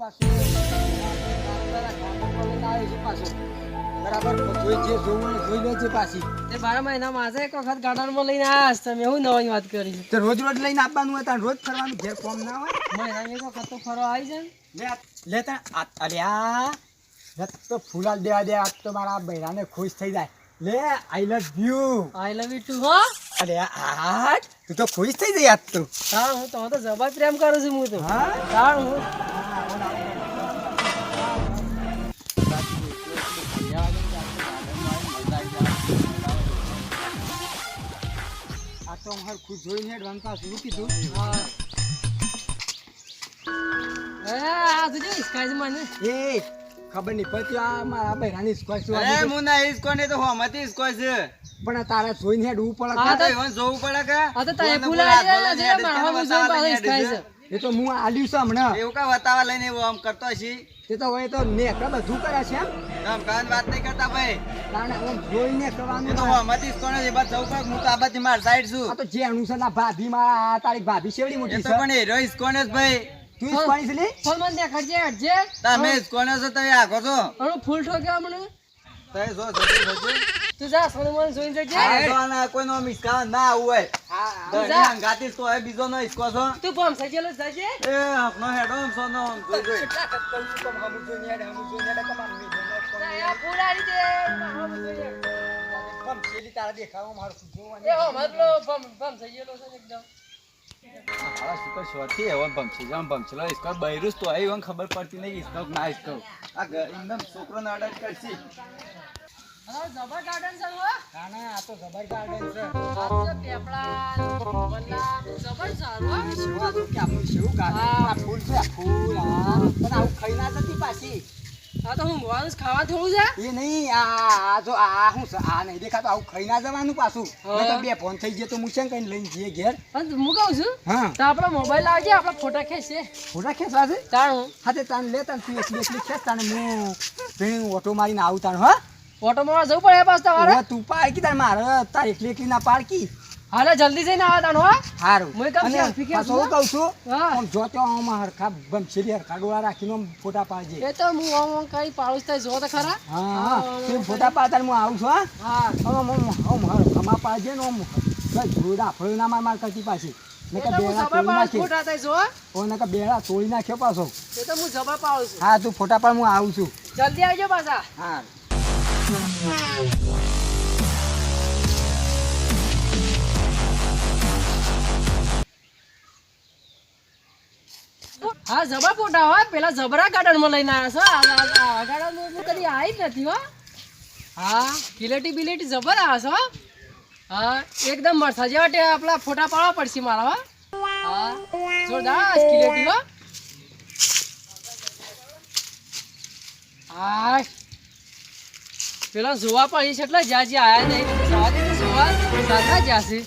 પાછું આવ્યો છું પાછો બરાબર જોઈ જે જોવું જોઈ લેજે પાછી તે 12 મહિનામાં આજે એક વખત ગાર્ડનમાં લઈને આવ્યા હશે તમે એવું નવી વાત કરી છે તો રોજ રોજ લઈને આપવાનું હોય તાર રોજ ફરવાનું ઘેર કોમ ના હોય મહિનામાં એક વખત તો ફરવા આવી જાય લે લેતા અરે આ રત તો ફૂલાલ દેવા દે આજ તો મારા બૈરાને ખુશ થઈ જાય લે I love you I love you too હો અરે આ તું તો ખુશ થઈ જાય આજ તો હા હું તો જબર પ્રેમ કરું છું હું તો હા હા હું આ તો માર ખુશ જોઈને હેડવાનું પાછું કીધું હા આ તુજે સ્કાય મને એ ખબર નહીં પડતી આ મારા બૈરાની સ્કોચ અરે મુના ઇસકો ને તો હોમતી ઇસકો છે પણ તારા જોઈને હેડવું પડે હા તો ઈવન જોવું પડે કે આ તો તય ફૂલા જે મારવા મુજબ પાછો સ્કાય છે એ તો હું આલ્યું છે હમણાં એવું કા વતાવા લઈને એવું આમ કરતો છી તે તો હોય તો નેકળ બધું કરે છે એમ આમ કાન વાત નહીં કરતા ભાઈ તાણે આમ જોઈને એ કરવાનું તો હોમતી ઇસકો ને બસ જવું પડે હું તો આ બાજુ માર સાઈડ છું આ તો જે અનુસાર ના ભાભી માં તારી ભાભી શેવડી એ મોટી તો છે પણ હીરો ઇસકો ને જ ભાઈ તું ઈ કોની છે લી ફોન મને દેખાડજે હટજે તમે ઇસકો ને છો તમે આગો છો અરે ફૂલ ઠોક્યા મને તમે જો જો તું જા સોનમન જોઈને જજે આ તો ના કોઈનો મિસકા ના આવું હોય હા દણી અંગાતી તો હોય બીજો નો ઇસકો છો તું પમ સજેલો જજે એ આપનો હેડો સોનો જોઈ જોઈ કેટલા કટ કરું છું તમે હમું જોઈને હેડ તમારું મેં આ ફૂલાડી દે મારવા મુજબ કમ છેલી તારા દેખાવા મારું શું જોવાનું એ હો મતલો પમ સજેલો છે એકદમ આ સુપર શોર્ટી એવો ભમછી જામ ભમછલો ઇસકો બૈરુસ તો આવી ખબર પડતી નહીં ઇસકો ના ઇસકો આ એકદમ છોકરોને અડટ કરશી અરે જબર ગાર્ડન છે હો ના આ તો જબર ગાર્ડન છે આ તો પેપળા વલ્લા જબર સારું હો શેવા જો કે આપણું શેવું ગાર્ડન હા. આ ફૂલ છે આ ફૂલ હા પણ આવું ખાઈ ના જતી પાછી આ તો હું મોવાનું ખાવા થોડું છે એ નહીં આ જો આ હું છે આ નહીં દેખાતું આવું ખાઈ ના જવાનું પાછું હા. નહીં તો બે ફોન થઈ ગયો તો હું છે કઈ લઈને જઈએ ઘેર અને હું કહું છું હા તો આપણો મોબાઈલ લાવજે આપણા ફોટા ખેંચશે ફોટા ખેંચવા છે તાણ હું હા તે તાને લે તાને તું એકલી ખેંચ તાને હું ભીણ ઓટો મારીને આવું તાને હા ઓટો મારવા જવું પડે પાછું તમારે હવે તું પાડ કી તારે મારે તાર એકલી ના પાડ કી હાલે જલ્દી જઈને આવા તાણ હો હારું હું એક કામ અને selfie ખેંચું પાછું હું કહું છું હા. આમ જો તો આમ હરખા બમશેરી હરખા ડોળા રાખીને આમ ફોટા પાડજે એ તો હું આમ કઈ પાડું તો જો તો ખરા હા હા તું ફોટા પાડ તારે હું આવું છું હા હા આમ હરખામાં પાડજે ને આમ જોડા ફળો ના માર કરતી પાછી મેં એ તો હું બેડા જબર તોડી પાડું નાખી ફોટા થાય જો ઓ નકા બેડા તોડી નાખ્યો પાછો એ તો હું જબર પાડું છું હા તું ફોટા પાડ હું આવું છું જલ્દી આવજો પાછા હા હા જબર ફોટા હોય પેલા જબરા ગાર્ડનમાં લઈને આવ્યા છો આ ગાર્ડનમાં હું કદી આવી જ નથી હો હા કિલેટી બિલેટી જબર આવે છો હા એકદમ મરસા જેવા આપણા ફોટા પાડવા પડશે મારા હો હા જોરદાર કિલેટી હો હા પેલા જોવા પડી છે એટલે જ્યાં જ્યાં આવ્યા નહીં જવા દે જોવા સાચા જ્યાં છે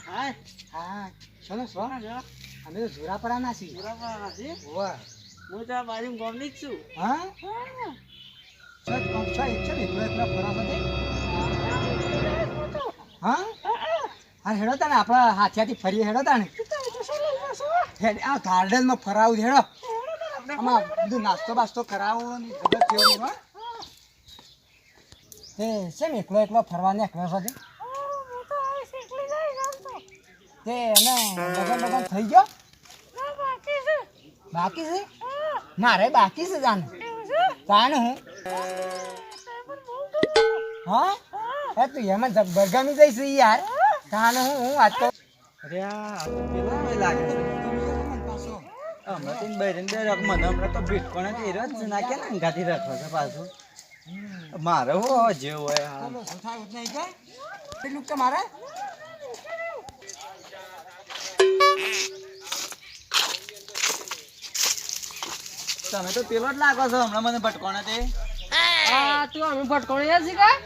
હા હા ચલો સો અમે તો જોરાપડા છીએ ઓવા હું તો બાજુ ગમની જ છું હા ચલ ચલ ચલ એકલા ફરાવા દે હા હા હેડો તાને આપણા હાથિયાથી ફરી હેડો તાને હેડ આ ગાર્ડનમાં ફરાવું હેડો આમાં બધું નાસ્તો બાસ્તો કરાવો ને જબર કેવું હા એ શેમ એકલો એકલો ફરવા નીકળ્યો છો તે એને લગન લગન થઈ ગયો બાકી છે મારે બાકી છે જાને તાને હું હા એ તું એમાં બરગામી જઈશ યાર તાને હું આજ તો અરે આ તો પેલો ભાઈ લાગે છે હમણાં તો બહેરીને બે રક મને હમણાં તો ભીટકોણે જ હીરો જ નાખે ને અંગાથી રાખો છે પાછું મારે હો જે હોય હા એટલું કે મારે તમે તો પેલો જ લાગો છો હમણાં મને ભટકોણે તે હા તું અમે ભટકોણી યાર છે કા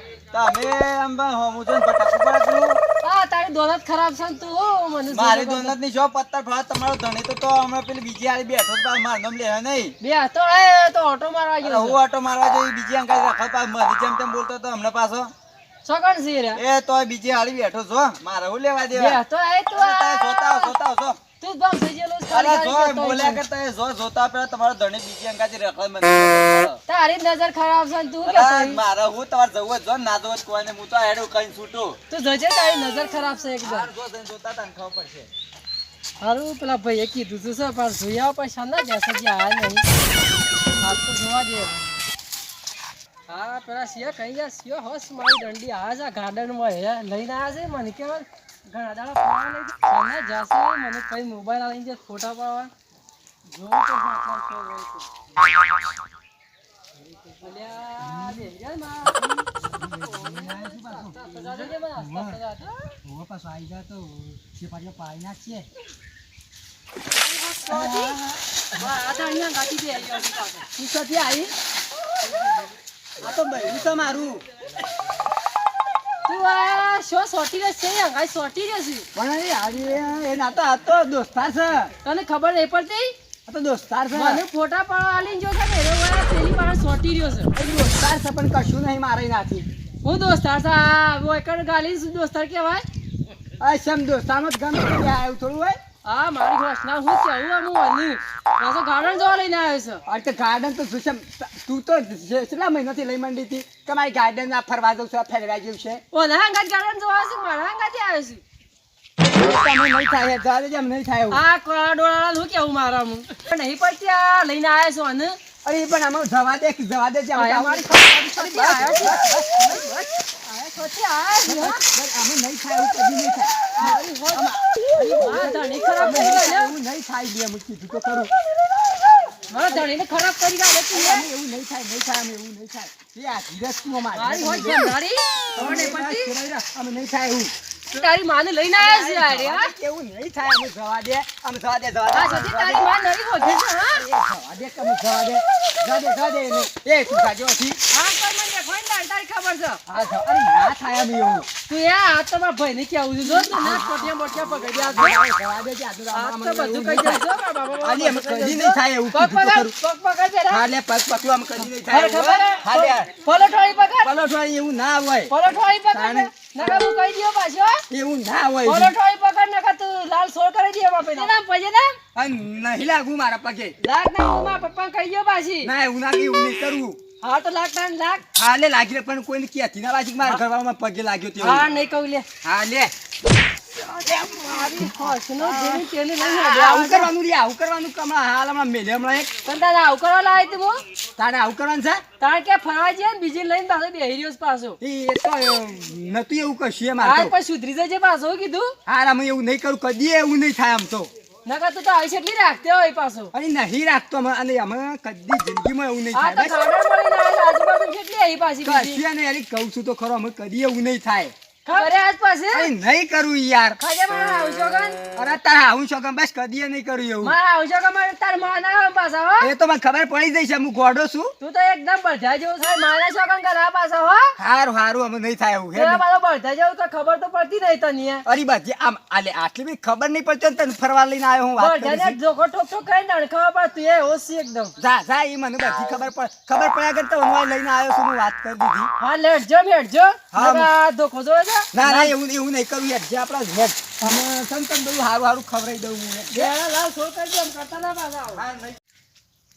તમે આમ હોમું છે ભટકવું પડે પેલું હા તારી દોલત ખરાબ છે ને તું હો મને મારી દોનત ની જો પત્તર ફાળ તમારો ધણી તો હમણાં પેલી બીજી આલી બેઠો છે મારું નામ લે નહીં બે તો એ તો ઓટો મારવા અરે ગયો હું આટો મારવા જઈ બીજી અંગાઈ રાખો મારી જેમ તેમ બોલતો હતો હમણાં પાછો ચોકણ છે રે એ તોય બીજી હાળી બેઠો છો મારે હું લેવા દેવા બે તો આય તો અરે તારે જોતા આવો. તું બમ થઈ ગયેલો છે, અરે ખાલી જો ખાલી કરતો બોલ્યા હોય છે. કરતા એ જો જોતા પેલા તમારો ધણી બીજી અંગાથી રખડ મને તારી નજર ખરાબ છે ને તું કે અરે મારે હું તમારે જવું જ જો ને ના જવું જ કોઈને હું તો હેડું કઈ છૂટું તું જજે તારી નજર ખરાબ છે એકદમ તાર જો જઈને જોતા તને ખબર પડશે હારું પેલા ભાઈએ કીધું તું છે પણ જોયા પણ શાના જશે કે આ નહીં આ તો જોવા દે હા પેલા સિયા કઈ ગયા સિયો હોસ મારી દંડી આ છે ગાર્ડનમાં હે લઈને આવ્યા છે મને કે ઘણા દાડા ફરવા લઈ શાના જશે મને કઈ મોબાઈલ આવીને જે ફોટા પાડવા જોવું તો આટલા શો હોય તો અલ્યા દેવ્યા માં હોવે પાછો આવી જાય તો જે પાછો પાડી નાખીએ. તું ક્યાંથી આવી? આ તો બૈરું છે મારું. તું આ શો સોટી રહેશે અંગાઈ સોટી રહેશે પણ એ આજે એ ના તો આ તો દોસ્તાર છે. તને ખબર નહીં પડતી આ તો દોસ્તાર છે. મને ફોટા પાડવા આલીને જો કે મેરો વાળા પેલી પાસે સોટી રહ્યો છે એ દોસ્તાર છે પણ કશું નહીં મારે નાથી. હું દોસ્તાર છે આ વોકર ગાલી દોસ્તાર કહેવાય આ સમ દોસ્તારમાં જ ગમે તે આવ્યું થોડું હોય. આ મારી ઘોષણા હું કેવું આમ હું પાછો ગાર્ડન જોવા લઈને આવ્યો છે આ તો ગાર્ડન તો શું છે? તું તો કેટલા મહિનાથી લઈ માંડી હતી કે મારી ગાર્ડન આ ફરવા જવું છે ફેરવા જેવું છે. ઓના અંગાત ગાર્ડન જોવા છે મારા અંગાથી આવ્યો છું તમે નહીં થાય જવા દેજે, એમ નહીં થાય એવું. આ ડોળા હું કેવું મારા હું નહીં પડતી આ લઈને આવ્યો છું અને અરે એ પણ આમાં જવા દે જવા દે આયા આમાં મારી ખબર આયા છે આયા સોચી આયા નહીં થાય એવું કદી નહીં થાય. મારી હોત આ ધણી ખરાબ કરી એવું ગાલે નહીં થાય લે હું કીધું તો ખરું. મારા ધણીને ખરાબ કરી ગાલે તું આમ એવું નહીં થાય આમ એવું નહીં થાય. એ આ ધીરજ તું અમારી. મારી હોત ગંધારી ખબર નહીં પડતી આમ નહીં થાય એવું. તારી માને લઈને આવ્યા છે યાર યાર એવું નહીં થાય અમે જવા દે જવા દે આ સતી તારી માં નરી હોજે છે હા જવા દે કે અમે જવા દે એને. એ તું જાજો હતી. આ કોઈ મને દેખાય ને તારી ખબર છે અરે ના થાય અમે એવું. તું યાર આ તો મારા ભાઈને કેવું છે જો તું ના પોટિયા મોટિયા પકડી આ જવા દે આ તો આ તો બધું કહી દે જો મારા બાબા આલી અમે કદી નહીં થાય એવું પગ કીધું તો પકડ ખરું. પગ પકડ જરા હા લે પગ પકડું આમ કદી નહીં થાય ખબર ખબર હા લે પલોઠવાળી પકડ પલોઠવાળી એવું ના હોય. પલોઠવાળી પકડ તાણે. નકા હું કહી દયો પાછો એવું ના હોય. પલોઠવાળી પકડ નકા તું લાલ સોળ કરી દે બાપે ના પજે ના અને નહીં લાગુ મારા પગે. લાગ ના હું મારા પપ્પા કહી દયો પાછી ના એવું ના એવું નહીં કરવું. હા તો લાગ ના લાગ હા લે લાગી રે પણ કોઈને ક્યાંથી ના લાગી કે મારા ઘરમાં પગે લાગ્યો તે હા નહીં કહું લે હા લે મારી હોશનો જેની તેની નહીં આવું કરવાનું રે આવું કરવાનું કે હમણાં હાલ હમણાં મેલે હમણાં એક પણ તારે આવું કરવા લાવી તું હું તારે આવું કરવાનું છે. તારે ક્યાં ફરવા જઈએ ને બીજી લઈને પાછો બેહી રહ્યો છે પાછો એ તો નતું એવું કશું એમ હા મારતો. પણ સુધરી જજે પાછો હું કીધું હા અમે એવું નહીં કરું કદી એવું નહીં થાય આમ તો. નકા તું તો આવી એટલી રાખતે હોય પાછો અને નહીં રાખતો અમે અને અમે કદી જિંદગીમાં એવું નહીં હા થાય તો બસ. ગાર્ડન મળીને આજુબાજુ કેટલી આવી પાછી બીજી કશું એને યાર કહું છું તો ખરો અમે કદી એવું નહીં થાય. ખબર આજ પાસે અરે નહીં કરું યાર. ખાજે મારા આવશો કન અરે તારે આવું છો કે બસ કદી નહીં કરું એવું. મારા આવશો કે મારે તાર માં ના આવે પાછા હો એ તો મને ખબર પડી જઈ છે હું ગોડો છું. તું તો એકદમ બળધા જેવું થાય મારા છોકન કરા પાછા હો હારું હારું અમે નહીં થાય એવું. તેરા હે પાછો બળધા જેવું તો ખબર તો પડતી નહીં તને અરે બાજી આમ આલે આટલી બી ખબર નહીં પડતી ને તને ફરવા લઈને આવ્યો હું વાત બળધાને કરીશ. જોખો ઠોક ઠોક કરીને ખબર પડતી એ ઓછી એકદમ જા જા એ મને બધી ખબર પડ્યા કરતા હું લઈને આવ્યો છું હું વાત કરી દીધી. હા લેટજો બેઠજો હા, નકા ધોખો જોવે છે ના ના એવું એવું નહીં કરું યાર જે આપણા હેડ અમે તમ બધું હારું હારું ખવડાવી દઉં હું. બેડા લાલ સોળ કરજો એમ કરતા ના પાછા આવો. હા, નહીં.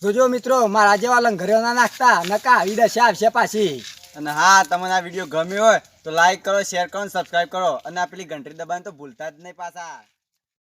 જોજો મિત્રો મારા જેવા લંઘર્યો ના નાખતા નકા આવી દશા આવશે પાછી. અને હા તમને આ વિડીયો ગમ્યો હોય તો લાઈક કરો શેર કરો સબસ્ક્રાઇબ કરો અને આ પેલી ઘંટડી દબાવવાનું તો ભૂલતા જ નહીં પાછા.